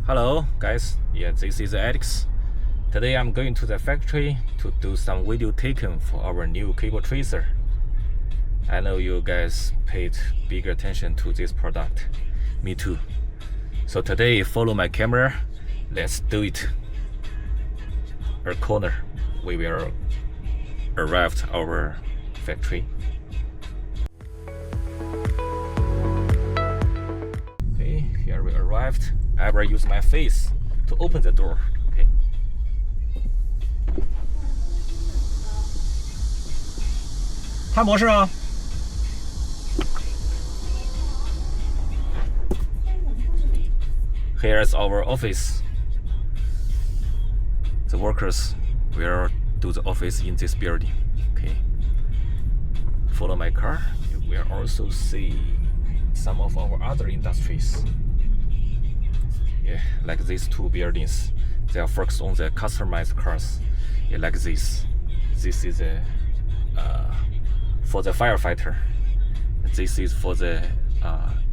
Hello guys, this is Alex. Today I'm going to the factory to do some video taken for our new cable tracer. I know you guys paid big attention to this product. Me too. So today follow my camera. Let's do it. Our corner, we will arrive at our factory. Okay, here we arrived. I will use my face to open the door. Okay. Tanbos啊。Here's our office. The workers will do the office in this building. Okay. Follow my car. You will also see some of our other industries. Yeah, like these two buildings, they are focused on the customized cars. Yeah, like this. This is for the firefighter. This is for the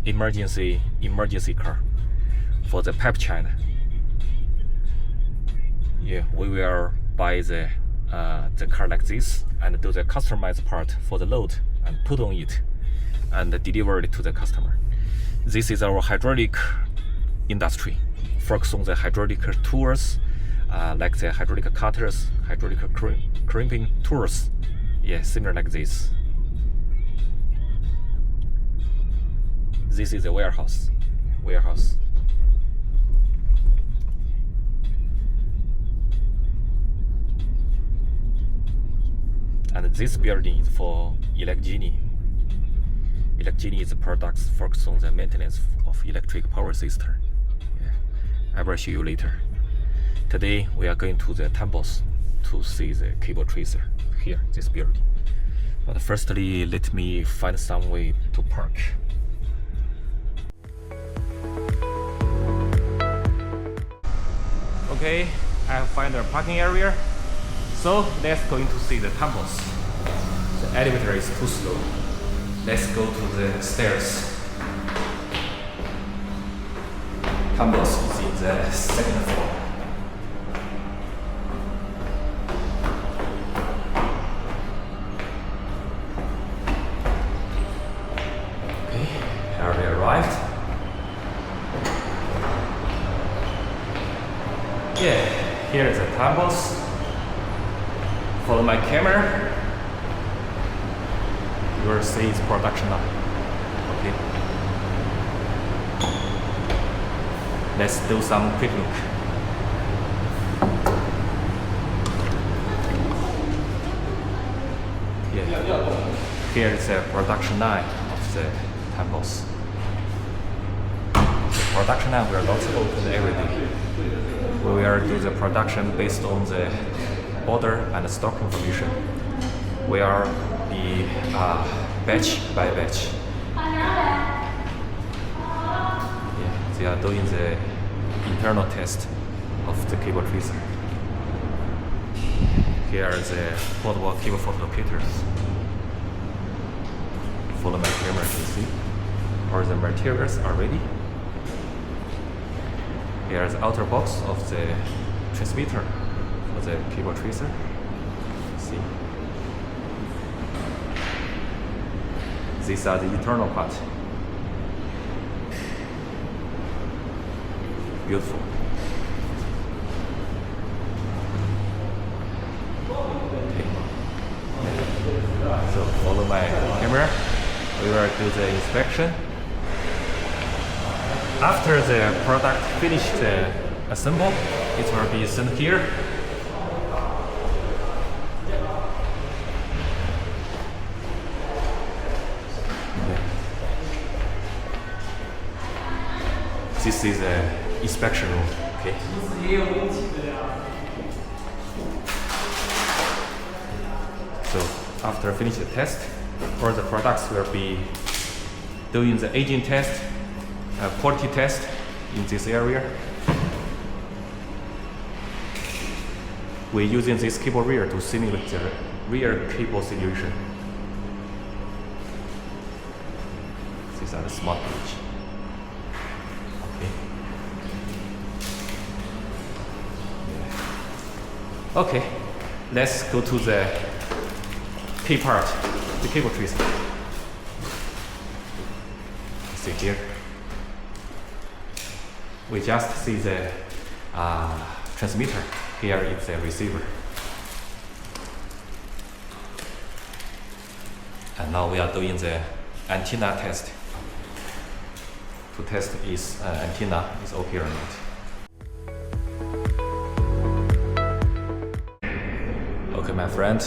emergency car. For the pipeline. Yeah, we will buy the car like this and do the customized part for the load and put on it and deliver it to the customer. This is our hydraulic industry. Focus on the hydraulic tools, like the hydraulic cutters, hydraulic crimping tools. Yeah, similar like this. This is a warehouse. And this building is for Elecgenie. Elecgenie is products focused on the maintenance of electric power system. Yeah, I will show you later. Today we are going to the Tanbos to see the cable tracer here, this building. But firstly, let me find some way to park. Okay, I find a parking area. So let's go to see the Tanbos. The elevator is too slow. Let's go to the stairs. Tanbos is in the second floor. Okay, here we arrived. Yeah, here is the Tanbos. Follow my camera. You will see its production line. Okay. Let's do some quick look. Yeah. Here is the production line of the Tanbos. The production line will not open every day. We will do the production based on the order and stock information. We are be batch by batch. Yeah, they are doing the internal test of the cable tracer. Here are the portable cable locators. Follow my camera to see. All the materials are ready. Here is the outer box of the transmitter for the cable tracer. See. These are the internal part. Beautiful. Okay. So follow my camera. We will do the inspection. After the product finished assemble, it will be sent here. This is an inspection room. Okay. So after finish the test, all the products will be doing the aging test, quality test in this area. We're using this cable rear to simulate the rear cable situation. These are the smart gauge. Okay. Okay, let's go to the key part, the cable tracer. See here. We just see the transmitter. Here is the receiver. And now we are doing the antenna test. To test if antenna is okay or not. Okay, my friend,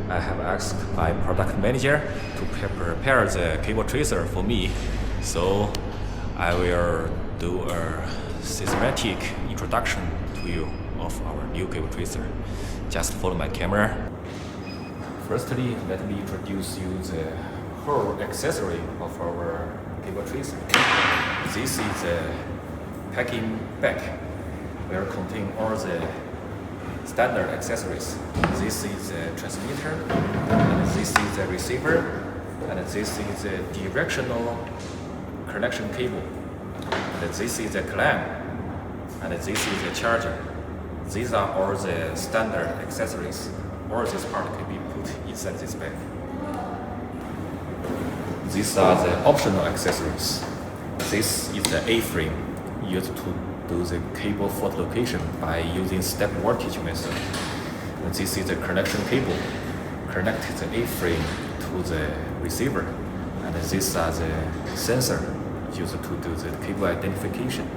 I have asked my product manager to prepare the cable tracer for me. So I will do a systematic introduction to you of our new cable tracer. Just follow my camera. Firstly, let me introduce you the whole accessory of our cable tracer. This is the packing bag where contain all the standard accessories. This is the transmitter, and this is the receiver, and this is the directional connection cable, and this is the clamp, and this is the charger. These are all the standard accessories. All this part can be put inside this bag. These are the optional accessories. This is the A-frame used to do the cable fault location by using step voltage method. And this is the connection cable. Connect the A-frame to the receiver. And these are the sensor used to do the cable identification.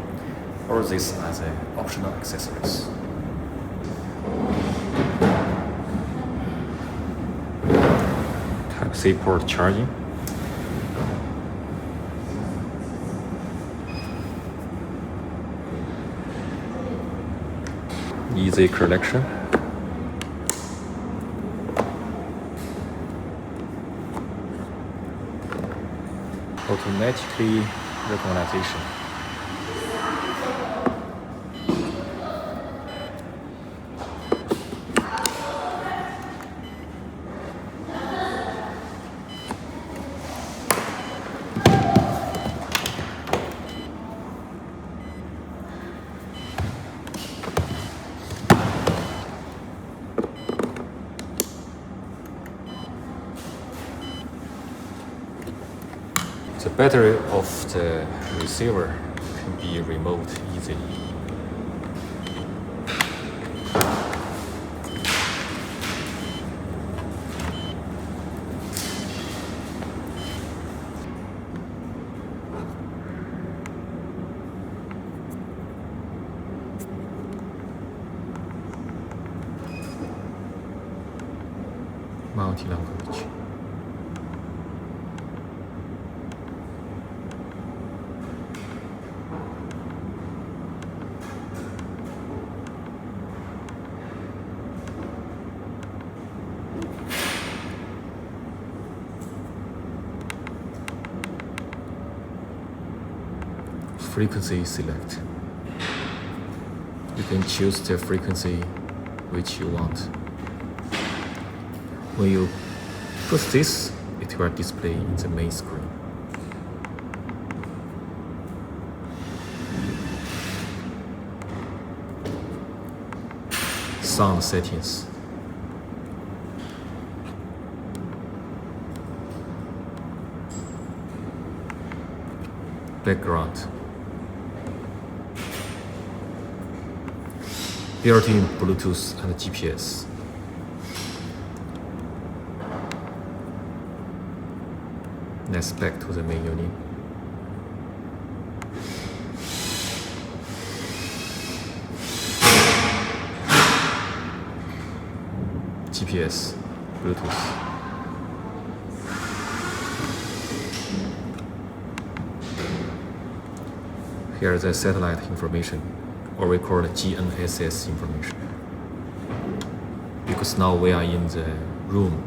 All these are the optional accessories. Type-C port charging. Easy collection. Automatically recognition. The battery of the receiver can be removed easily. Multi-language. Frequency select. You can choose the frequency which you want. When you push this, it will display in the main screen. Sound settings. Background. Built-in Bluetooth and GPS. Let's back to the main unit. GPS, Bluetooth. Here is the satellite information, or we call it GNSS information. Because now we are in the room,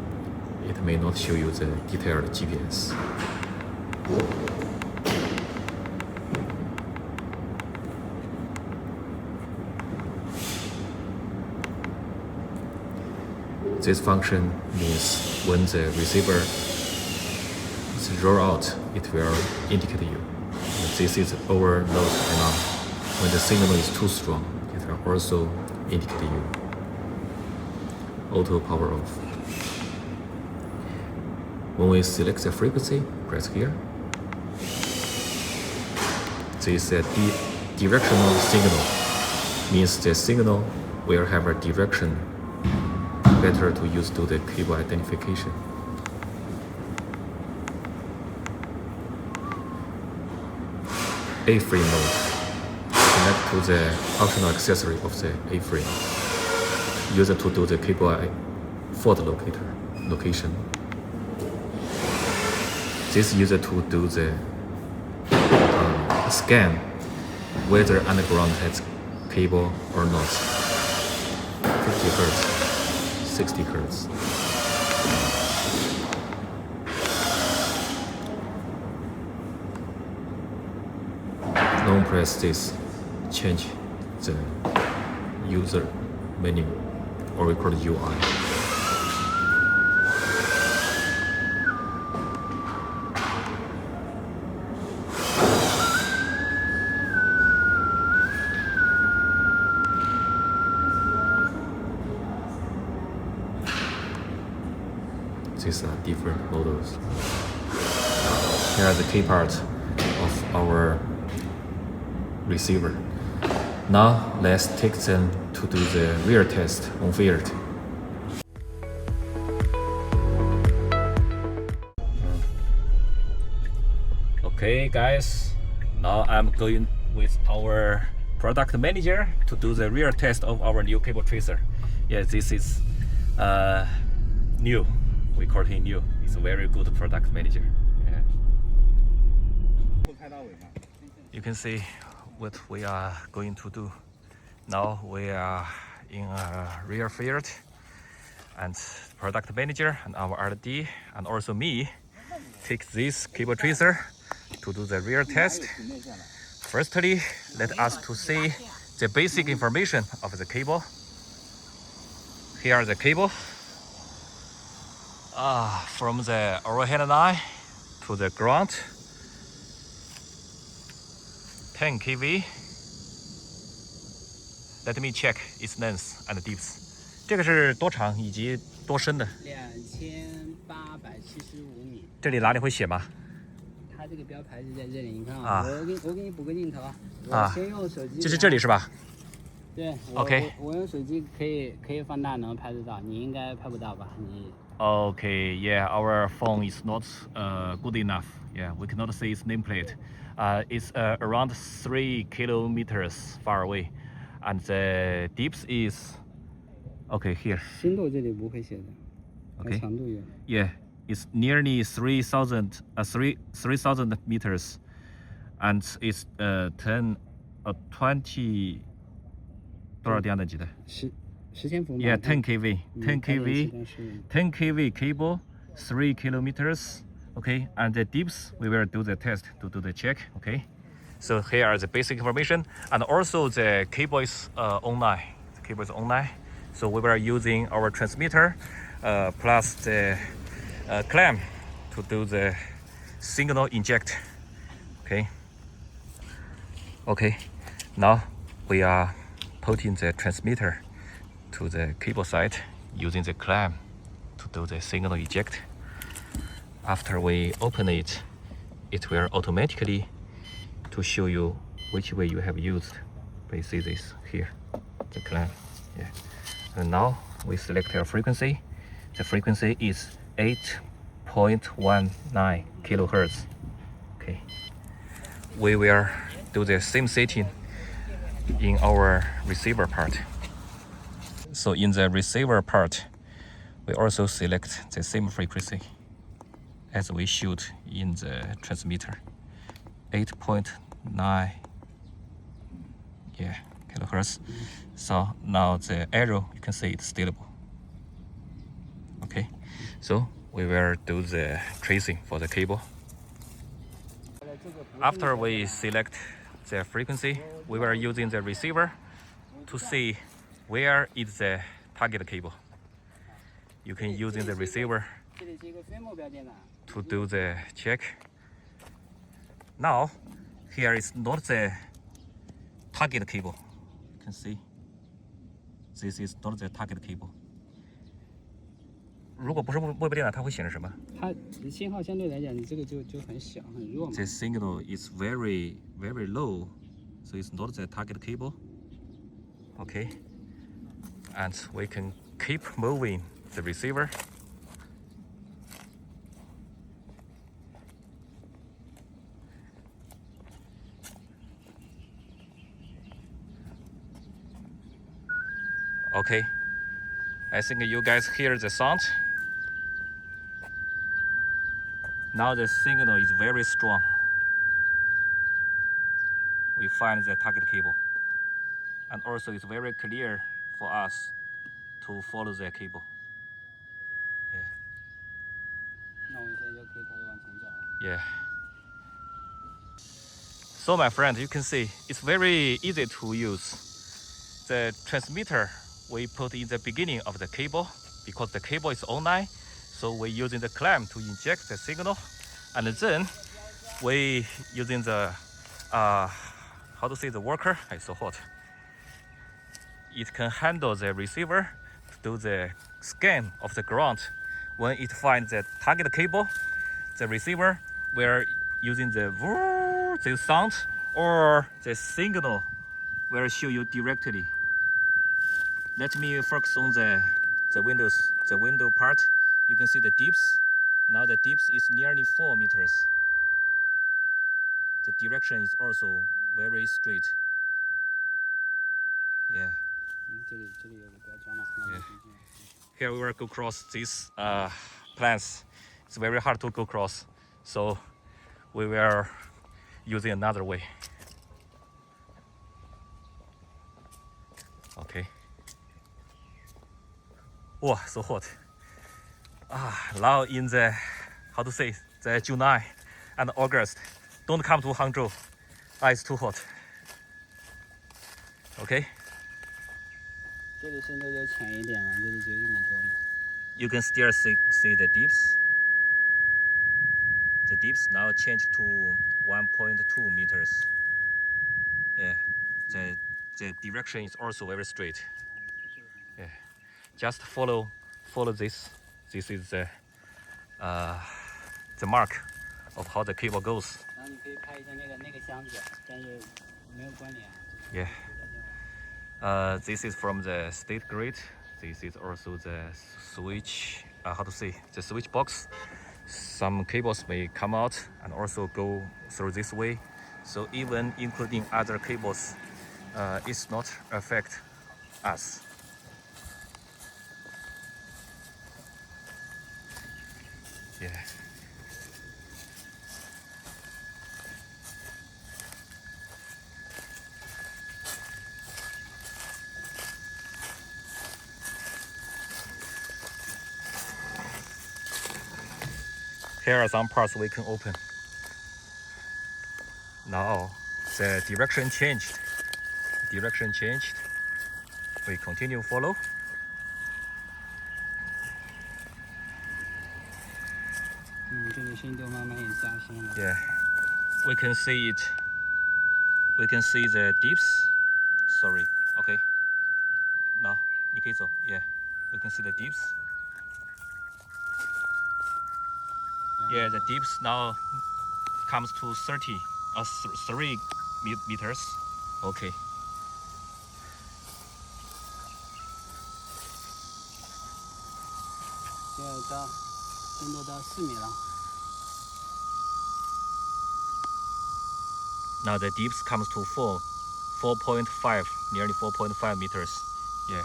it may not show you the detailed GPS. This function means when the receiver is rolled out, it will indicate you. This is overload alarm. When the signal is too strong, it will also indicate you. auto power off. When we select the frequency, press here. This is a directional signal. Means the signal will have a direction better to use to the cable identification. A-frame mode. Connect to the optional accessory of the A-frame. Use it to do the cable fault location. This user to do the scan whether underground has cable or not. 50 Hz, 60 Hz. Long press this, change the user menu or we call it UI. These are different models. Here are the key parts of our receiver. Now let's take them to do the real test on field. Okay guys, now I'm going with our product manager to do the real test of our new cable tracer. Yeah, this is new. We call him new. He's a very good product manager. Yeah. You can see what we are going to do. Now we are in a real field, and product manager and our R&D and also me take this cable tracer to do the real test. Firstly, let us to see the basic information of the cable. Here are the cable. From the overhead line to the ground, 10 kV. Let me check its length and depth. 这个是多长以及多深的？2875米。这里哪里会写吗？它这个标牌是在这里，你看啊，我给你补个镜头我先用手机。就是这里是吧？对。OK。我用手机可以放大能拍得到，你应该拍不到吧？你。Okay, yeah, our phone is not good enough. Yeah, we cannot see its nameplate. It's around 3 kilometers far away, and the depth is okay here. 深度这里不会写的。Okay. 长度有。Yeah, it's nearly 3,000 meters, and it's 20多少电能级的？10千伏。Yeah, 10 kV, 10 kV, 10 kV cable, 3 kilometers. Okay, and the depth we will do the test to do the check. Okay, so here are the basic information, and also the cable is online. The cable is online, so we were using our transmitter plus the clamp to do the signal inject. Okay. Okay, now we are putting the transmitter to the cable side using the clamp to do the signal eject. After we open it, it will automatically to show you which way you have used. We see this here, the clamp. Yeah. And now we select our frequency. The frequency is 8.19 kilohertz. Okay. We will do the same setting in our receiver part. So in the receiver part, we also select the same frequency as we shoot in the transmitter. 8.9 kilohertz. So now the arrow, you can see it's stable. Okay, so we will do the tracing for the cable. After we select the frequency, we were using the receiver to see where is the target cable. You can use the receiver to do the check. Now, here is not the target cable. You can see this is not the target cable. 如果不是微波电呢，它会显示什么？它信号相对来讲，你这个就很小很弱嘛。The signal is very low, so it's not the target cable. Okay, and we can keep moving the receiver. Okay, I think you guys hear the sound. Now the signal is very strong. We find the target cable, and also it's very clear for us to follow the cable. Yeah. 那我们现在就可以开始往前找了。Yeah. So my friend, you can see it's very easy to use. The transmitter we put in the beginning of the cable because the cable is online, so we're using the clamp to inject the signal, and then we using the how to say the worker. It's so hot. It can handle the receiver to do the scan of the ground. When it finds the target cable, the receiver will using the sound or the signal will show you directly. Let me focus on the window part. You can see the dips. Now the dips is nearly 4 meters. The direction is also very straight. Yeah. 这里有个标装嘛。 Yeah. Here we will go across these plants. It's very hard to go across, so we will using another way. Okay. Wow, so hot. Now in the how to say the July and August, don't come to Hangzhou. It's too hot. Okay. 这里深度就浅一点了，这里就1米多嘛。You can still see the dips. The dips now change to 1.2 meters. Yeah, the direction is also very straight. Yeah, just follow this. This is the mark of how the cable goes. 然后你可以拍一下那个箱子，但是没有关联。Yeah. This is from the state grid. This is also the switch. How to say the switch box. Some cables may come out and also go through this way. So even including other cables, it's not affect us. Yeah. Here are some parts we can open. Now the direction changed. Direction changed. We continue follow. Yeah, we can see it. We can see the dips. Sorry. Okay. Now, 你可以走. Yeah, we can see the dips. Yeah, the dips now comes to 3 meters. Okay. 现在深度到4米了。 Now the dips comes to 4.5, nearly 4.5 meters. Yeah.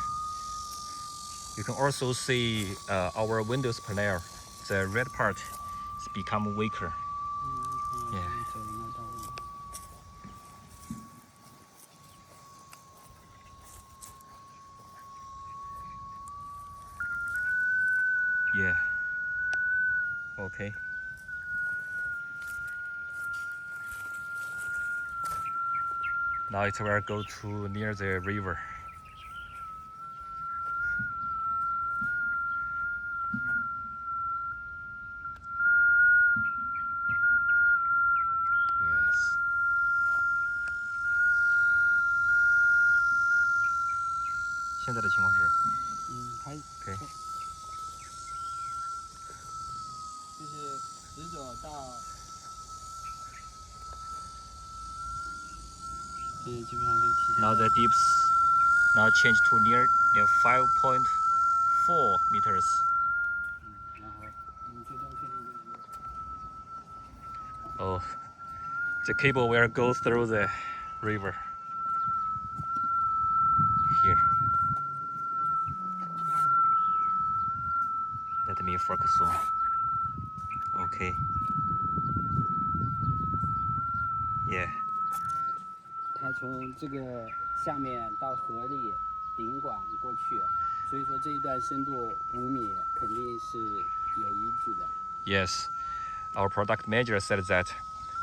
You can also see our Windows panel. The red part has become weaker. Yeah. Yeah. Okay. Now it will go to near the river. Yes. 现在的情况是 还 OK。19到，基本上可以提前。Now the depths now change to near 5.4 meters. 然后你最终确定就是。Oh, the cable will go through the river here. Let me focus on. Okay. Yeah. 它从这个下面到河里顶管过去，所以说这一段深度5米肯定是有依据的。Yes, our product manager said that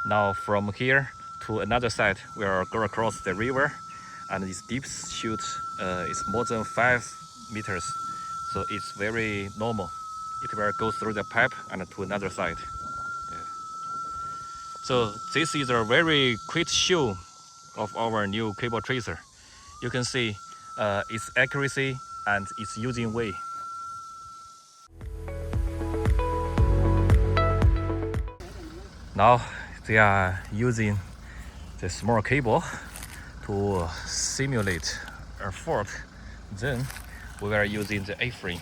now from here to another side we'll go across the river, and its depth shoot is more than 5 meters, so it's very normal. It will go through the pipe and to another side. Yeah. So this is a very quick show of our new cable tracer. You can see its accuracy and its using way. Now they are using the small cable to simulate a fault. Then we are using the A-frame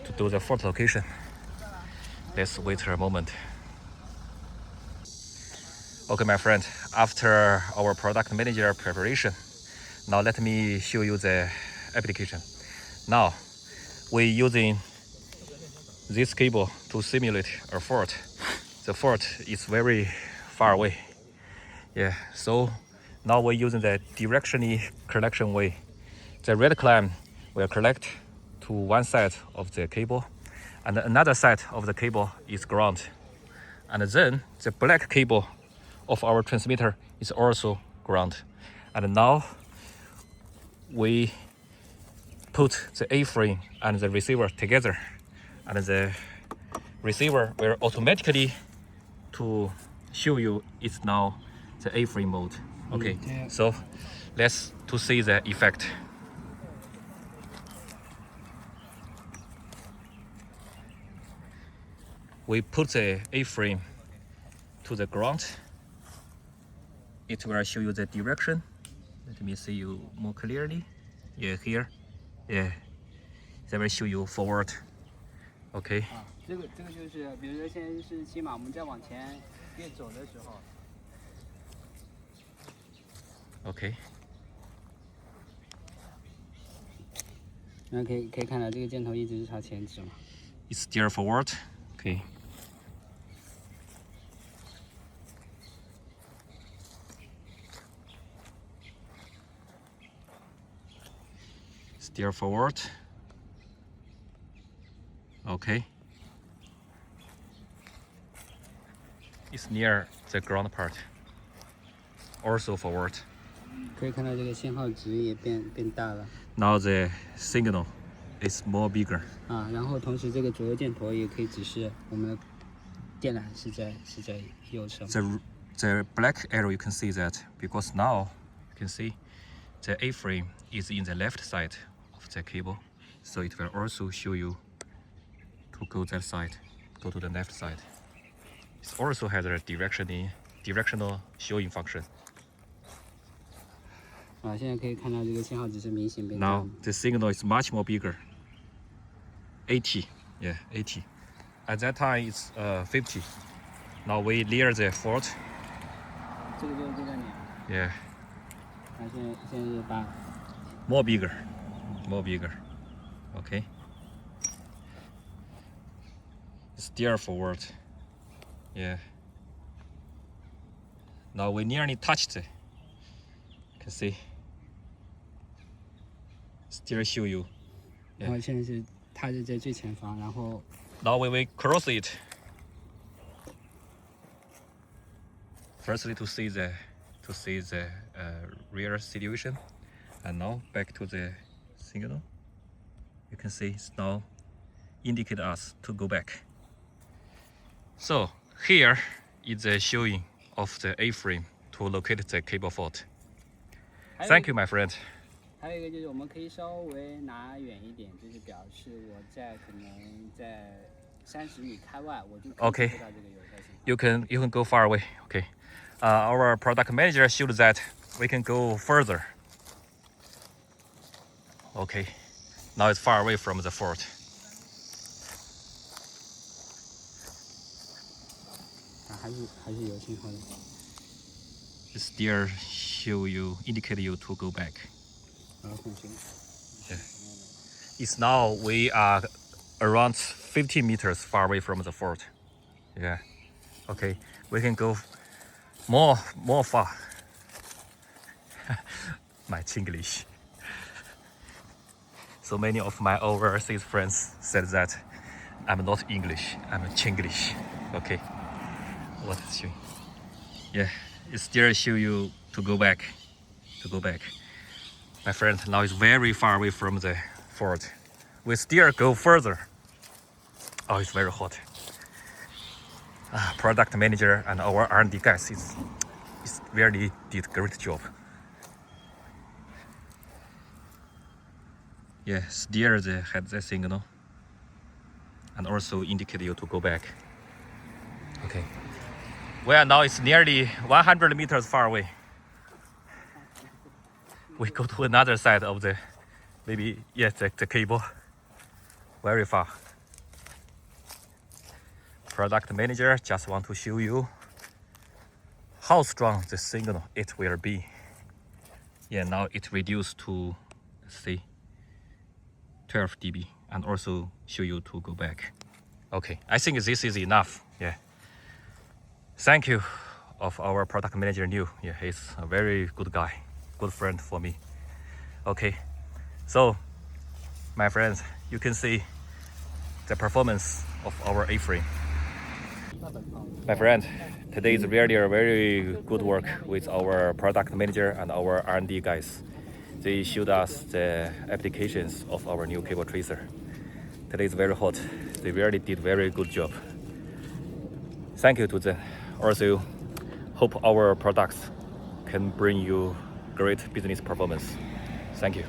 to do the fault location. Let's wait a moment. Okay, my friend, after our product manager preparation, now let me show you the application. Now we're using this cable to simulate a fault. The fault is very far away. Yeah, so now we're using the directional collection way. The red clamp will collect to one side of the cable, and another side of the cable is ground. And then the black cable of our transmitter is also ground. And now we put the A-frame and the receiver together, and the receiver will automatically to show you it's now the A-frame mode. Okay, so let's to see the effect. We put the A-frame to the ground. It will show you the direction. Let me see you more clearly. Yeah, here. Yeah, that will show you forward. Okay. 这个就是，比如说现在是起码我们再往前越走的时候。Okay. 那可以看到这个箭头一直是朝前指嘛。It's steer forward. Okay. Steer forward. Okay. It's near the ground part. Also forward. 可以看到这个信号值也变大了。Now the signal is more bigger. 啊，然后同时这个左右箭头也可以指示我们的电缆是在右侧。The black arrow you can see that because now you can see the A-frame is in the left side of the cable, so it will also show you to go that side, go to the left side. It also has a directional showing function. 啊，现在可以看到这个信号值是明显变大。Now the signal is much more bigger. 80, yeah, 80. At that time it's 50. Now we near the fault. 这个就是这个点。Yeah. 啊，现在是8。More bigger. Okay. Steer forward. Yeah. Now we nearly touched it. You can see. Steer show you. 然后现在是它是在最前方，然后。Now we will cross it. Firstly to see the real situation, and now back to the signal. You can see it's now indicate us to go back. So here is the showing of the A-frame to locate the cable fault. Thank you, my friend. 还有一个就是我们可以稍微拿远一点，就是表示我可能在30米开外，我就 Okay. 感受到这个有效信号。You can go far away. Okay. Our product manager showed that we can go further. Okay. Now it's far away from the fault. 还是有信号的。It still indicate you to go back. 很行。Yeah. It's now we are around 50 meters far away from the fort. Yeah. Okay. We can go more far. My Chinglish. So many of my overseas friends said that I'm not English, I'm Chinglish. Okay. What is showing? Yeah, it still show you to go back. My friend, now it's very far away from the fort. We still go further. Oh, it's very hot. Product manager and our R&D guys is really did great job. Yeah, steer had that signal and also indicate you to go back. Okay. Well, now it's nearly 100 meters far away. We go to another side of the, the cable. Very far. Product manager just want to show you how strong the signal it will be. Yeah, now it reduced to, let's see, 12 dB, and also show you to go back. Okay, I think this is enough. Yeah. Thank you of our product manager New. Yeah, he's a very good guy, good friend for me. Okay, so my friends, you can see the performance of our A-Frame. My friend, today is really a very good work with our product manager and our R&D guys. They showed us the applications of our new cable tracer. Today is very hot. They really did very good job. Thank you to them. Also, hope our products can bring you great business performance. Thank you.